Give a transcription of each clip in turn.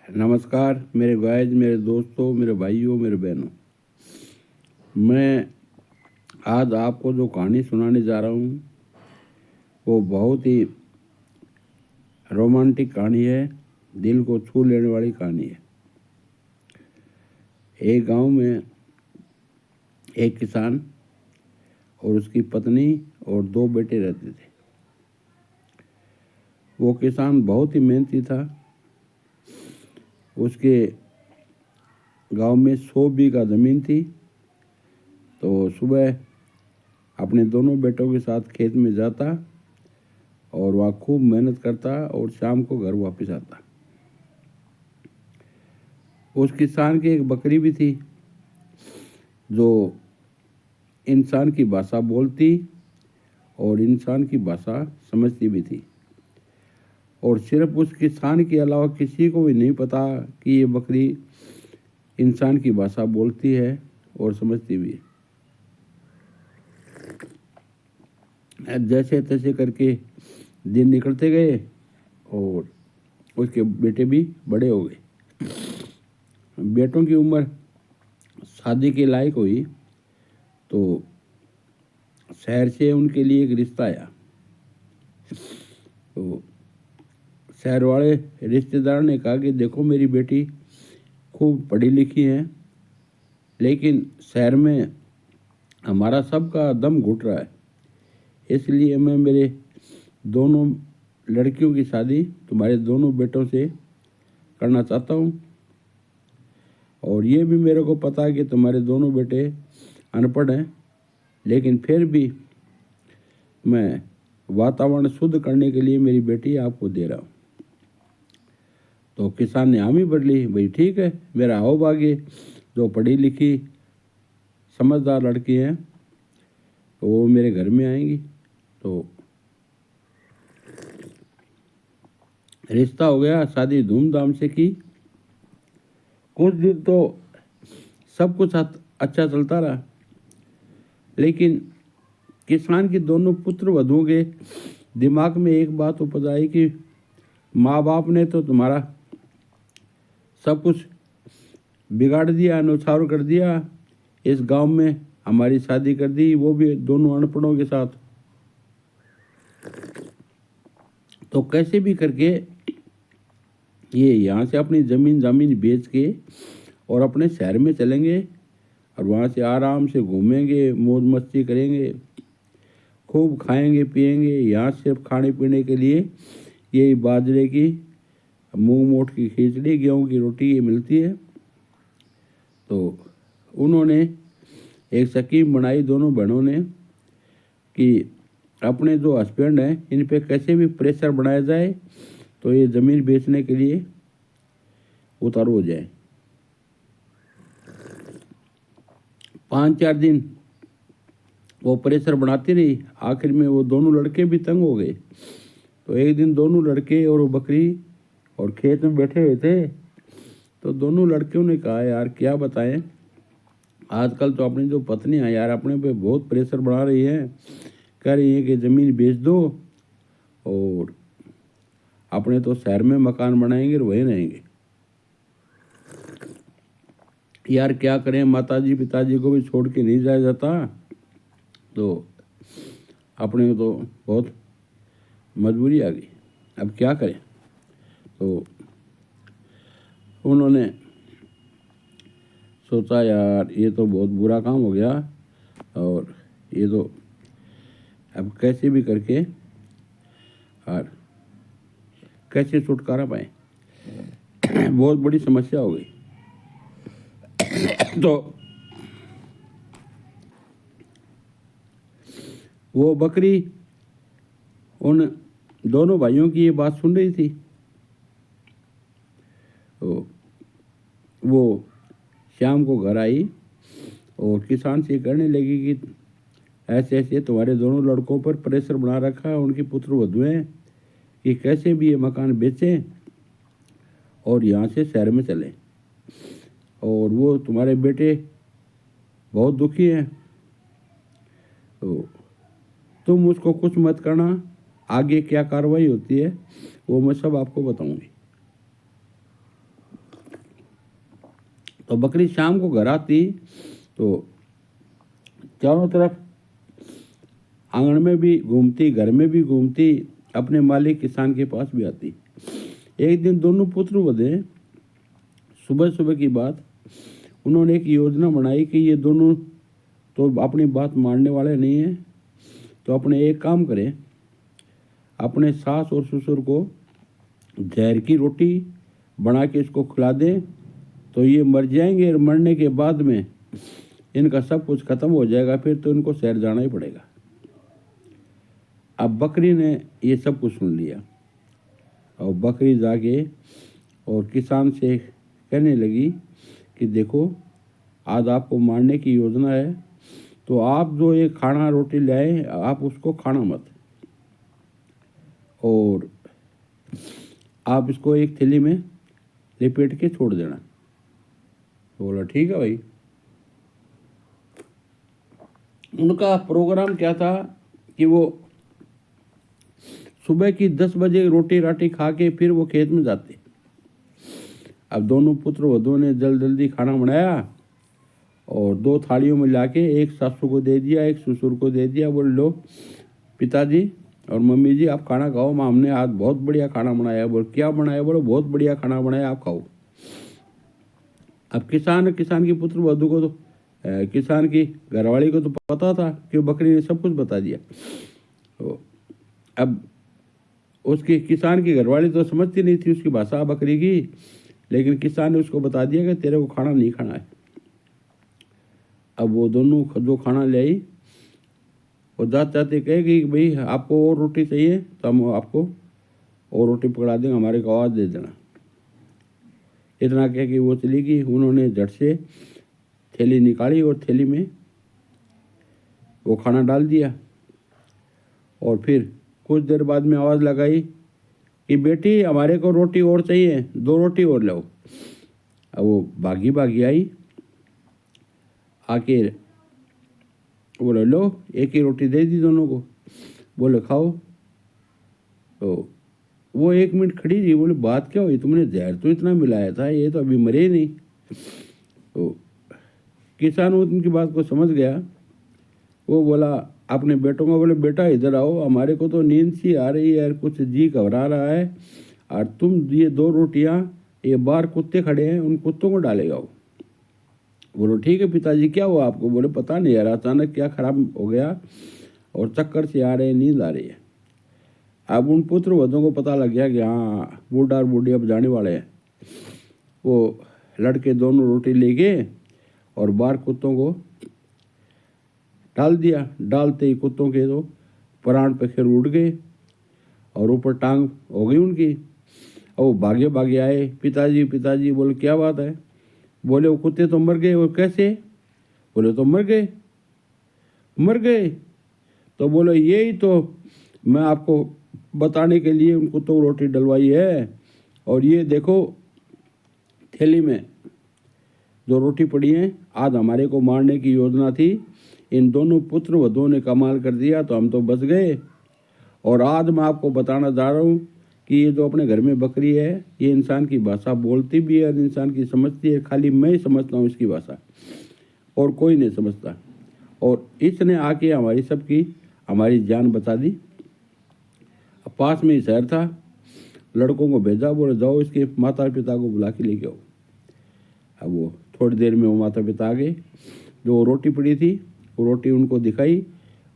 नमस्कार मेरे गाइज, मेरे दोस्तों, मेरे भाइयों, मेरे बहनों। मैं आज आपको जो कहानी सुनाने जा रहा हूँ वो बहुत ही रोमांटिक कहानी है, दिल को छू लेने वाली कहानी है। एक गांव में एक किसान और उसकी पत्नी और दो बेटे रहते थे। वो किसान बहुत ही मेहनती था। उसके गांव में 100 बीघा ज़मीन थी। तो सुबह अपने दोनों बेटों के साथ खेत में जाता और वहाँ खूब मेहनत करता और शाम को घर वापस आता। उस किसान की एक बकरी भी थी जो इंसान की भाषा बोलती और इंसान की भाषा समझती भी थी। और सिर्फ उस किसान के अलावा किसी को भी नहीं पता कि ये बकरी इंसान की भाषा बोलती है और समझती भी है। जैसे तैसे करके दिन निकलते गए और उसके बेटे भी बड़े हो गए। बेटों की उम्र शादी के लायक हुई तो शहर से उनके लिए एक रिश्ता आया। तो शहर वाले रिश्तेदार ने कहा कि देखो, मेरी बेटी खूब पढ़ी लिखी है, लेकिन शहर में हमारा सबका दम घुट रहा है, इसलिए मैं मेरे दोनों लड़कियों की शादी तुम्हारे दोनों बेटों से करना चाहता हूँ। और ये भी मेरे को पता है कि तुम्हारे दोनों बेटे अनपढ़ हैं, लेकिन फिर भी मैं वातावरण शुद्ध करने के लिए मेरी बेटी आपको दे रहा हूँ। तो किसान ने हामी भर ली, भाई ठीक है, मेरा हो भाग्य, जो पढ़ी लिखी समझदार लड़की है तो वो मेरे घर में आएंगी। तो रिश्ता हो गया, शादी धूमधाम से की। कुछ दिन तो सब कुछ अच्छा चलता रहा, लेकिन किसान के दोनों पुत्र वधुओं के दिमाग में एक बात उपज आई कि माँ बाप ने तो तुम्हारा सब कुछ बिगाड़ दिया, नुछावर कर दिया, इस गांव में हमारी शादी कर दी, वो भी दोनों अनपढ़ों के साथ। तो कैसे भी करके ये यहाँ से अपनी ज़मीन बेच के और अपने शहर में चलेंगे और वहाँ से आराम से घूमेंगे, मौज मस्ती करेंगे, खूब खाएंगे पिएंगे। यहाँ सिर्फ खाने पीने के लिए यही बाजरे की, मूंग मोट की खिचड़ी, गेहूँ की रोटी ये मिलती है। तो उन्होंने एक स्कीम बनाई दोनों बहनों ने कि अपने जो हस्बैंड हैं इन पे कैसे भी प्रेशर बनाया जाए तो ये ज़मीन बेचने के लिए उतारू हो जाए। 5-4 दिन वो प्रेशर बनाती रही, आखिर में वो दोनों लड़के भी तंग हो गए। तो एक दिन दोनों लड़के और वो बकरी और खेत में बैठे हुए थे। तो दोनों लड़कियों ने कहा, यार क्या बताएं, आजकल तो अपनी जो पत्नी है यार अपने पे बहुत प्रेशर बढ़ा रही है, कह रही है कि ज़मीन बेच दो और अपने तो शहर में मकान बनाएंगे और वहीं रहेंगे। यार क्या करें, माताजी पिताजी को भी छोड़ के नहीं जाया जाता, तो अपने तो बहुत मजबूरी आ गई, अब क्या करें। तो उन्होंने सोचा, यार ये तो बहुत बुरा काम हो गया और ये तो अब कैसे भी करके और कैसे छुटकारा पाए, बहुत बड़ी समस्या हो गई। तो वो बकरी उन दोनों भाइयों की ये बात सुन रही थी। तो वो शाम को घर आई और किसान से कहने लगी कि ऐसे ऐसे तुम्हारे दोनों लड़कों पर प्रेशर बना रखा है, उनकी पुत्र वधुएं, कि कैसे भी ये मकान बेचें और यहाँ से शहर में चलें। और वो तुम्हारे बेटे बहुत दुखी हैं, तो तुम उसको कुछ मत करना, आगे क्या कार्रवाई होती है वो मैं सब आपको बताऊंगी। तो बकरी शाम को घर आती तो चारों तरफ आंगन में भी घूमती, घर में भी घूमती, अपने मालिक किसान के पास भी आती। एक दिन दोनों पुत्र वधे, सुबह सुबह की बात, उन्होंने एक योजना बनाई कि ये दोनों तो अपनी बात मानने वाले नहीं हैं, तो अपने एक काम करें, अपने सास और ससुर को जहर की रोटी बना के इसको खिला दें, तो ये मर जाएंगे और मरने के बाद में इनका सब कुछ खत्म हो जाएगा, फिर तो इनको शहर जाना ही पड़ेगा। अब बकरी ने ये सब कुछ सुन लिया और बकरी जाके और किसान से कहने लगी कि देखो, आज आपको मारने की योजना है, तो आप जो ये खाना रोटी लाए आप उसको खाना मत, और आप इसको एक थैली में लपेट के छोड़ देना। तो बोला ठीक है भाई। उनका प्रोग्राम क्या था कि वो सुबह की 10 बजे रोटी राटी खा के फिर वो खेत में जाते। अब दोनों पुत्र वधू ने जल्दी खाना बनाया और 2 थालियों में लाके एक सासू को दे दिया, एक ससुर को दे दिया। बोले लो पिताजी और मम्मी जी आप खाना खाओ, माँ हमने आज बहुत बढ़िया खाना बनाया। बोले क्या बनाया? बोलो बहुत बढ़िया खाना बनाया, आप खाओ। अब किसान की पुत्र वधू को तो किसान की घरवाली को तो पता था कि बकरी ने सब कुछ बता दिया। तो अब उसकी किसान की घरवाली तो समझती नहीं थी उसकी भाषा बकरी की, लेकिन किसान ने उसको बता दिया कि तेरे को खाना नहीं खाना है। अब वो दोनों जो खाना ले आई और जाते कहे कि भाई आपको और रोटी चाहिए तो हम आपको और रोटी पकड़ा देंगे, हमारे को आवाज़ दे देना। इतना कह कि वो चली गई। उन्होंने झट से थैली निकाली और थैली में वो खाना डाल दिया और फिर कुछ देर बाद में आवाज़ लगाई कि बेटी हमारे को रोटी और चाहिए, 2 रोटी और लो। अब वो भागी आई, आके बोले लो एक ही रोटी दे दी दोनों को। बोले खाओ। तो वो 1 मिनट खड़ी रही। बोले बात क्या हुई? तुमने जहर तो इतना मिलाया था, ये तो अभी मरे ही नहीं। तो किसान उनकी बात को समझ गया। वो बोला अपने बेटों को, बोले बेटा इधर आओ, हमारे को तो नींद सी आ रही है, कुछ जी घबरा रहा है, और तुम ये 2 रोटियां ये बाहर कुत्ते खड़े हैं उन कुत्तों को डालेगा। बोलो ठीक है पिताजी क्या हुआ आपको? बोले पता नहीं यार, अचानक क्या खराब हो गया और चक्कर से आ रहे हैं, नींद आ रही है। अब उन पुत्र वधों को पता लग गया कि हाँ बूढ़ा और बूढ़ी अब जाने वाले हैं। वो लड़के दोनों रोटी ले गए और बाहर कुत्तों को डाल दिया। डालते ही कुत्तों के तो प्राण पे खैर उड़ गए और ऊपर टांग हो गई उनकी। और वो भागे आए, पिताजी। बोले क्या बात है? बोले वो कुत्ते तो मर गए। और कैसे? बोले तो मर गए। तो बोले यही तो मैं आपको बताने के लिए उन कुत्तों को रोटी डलवाई है, और ये देखो थैली में जो रोटी पड़ी है, आज हमारे को मारने की योजना थी, इन दोनों पुत्र वधुओं ने कमाल कर दिया तो हम तो बच गए। और आज मैं आपको बताना जा रहा हूँ कि ये जो अपने घर में बकरी है ये इंसान की भाषा बोलती भी है और इंसान की समझती है। खाली मैं ही समझता हूँ इसकी भाषा, और कोई नहीं समझता। और इसने आके हमारी जान बचा दी। पास में ही शहर था, लड़कों को भेजा, बोले जाओ इसके माता पिता को बुला के लेके आओ। अब वो थोड़ी देर में वो माता पिता आ गए। जो रोटी पड़ी थी वो रोटी उनको दिखाई।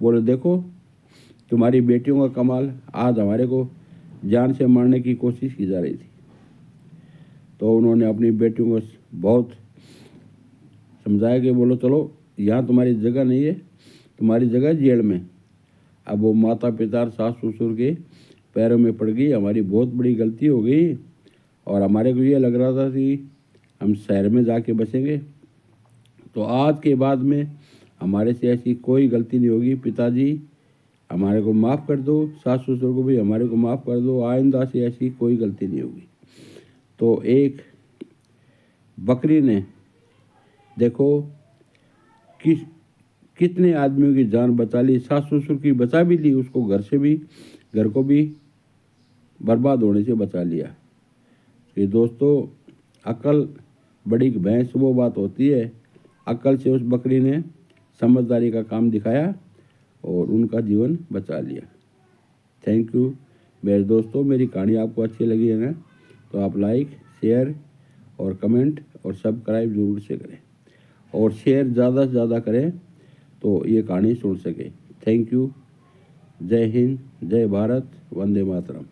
बोले देखो तुम्हारी बेटियों का कमाल, आज हमारे को जान से मारने की कोशिश की जा रही थी। तो उन्होंने अपनी बेटियों को बहुत समझाया कि बोलो चलो यहाँ तुम्हारी जगह नहीं है, तुम्हारी जगह जेल में। अब वो माता पिता सास ससुर के पैरों में पड़ गई, हमारी बहुत बड़ी गलती हो गई और हमारे को ये लग रहा था कि हम शहर में जाके बसेंगे, तो आज के बाद में हमारे से ऐसी कोई गलती नहीं होगी। पिताजी हमारे को माफ़ कर दो, सास ससुर को भी हमारे को माफ़ कर दो, आइंदा से ऐसी कोई गलती नहीं होगी। तो एक बकरी ने देखो कितने आदमियों की जान बचा ली, सास ससुर की बचा भी ली, उसको घर को भी बर्बाद होने से बचा लिया। ये दोस्तों अकल बड़ी भैंस वो बात होती है। अक्ल से उस बकरी ने समझदारी का काम दिखाया और उनका जीवन बचा लिया। थैंक यू मेरे दोस्तों। मेरी कहानी आपको अच्छी लगी है ना, तो आप लाइक, शेयर और कमेंट और सब्सक्राइब ज़रूर से करें, और शेयर ज़्यादा से ज़्यादा करें तो ये कहानी सुन सके। Thank you. जय हिंद, जय भारत, वंदे मातरम।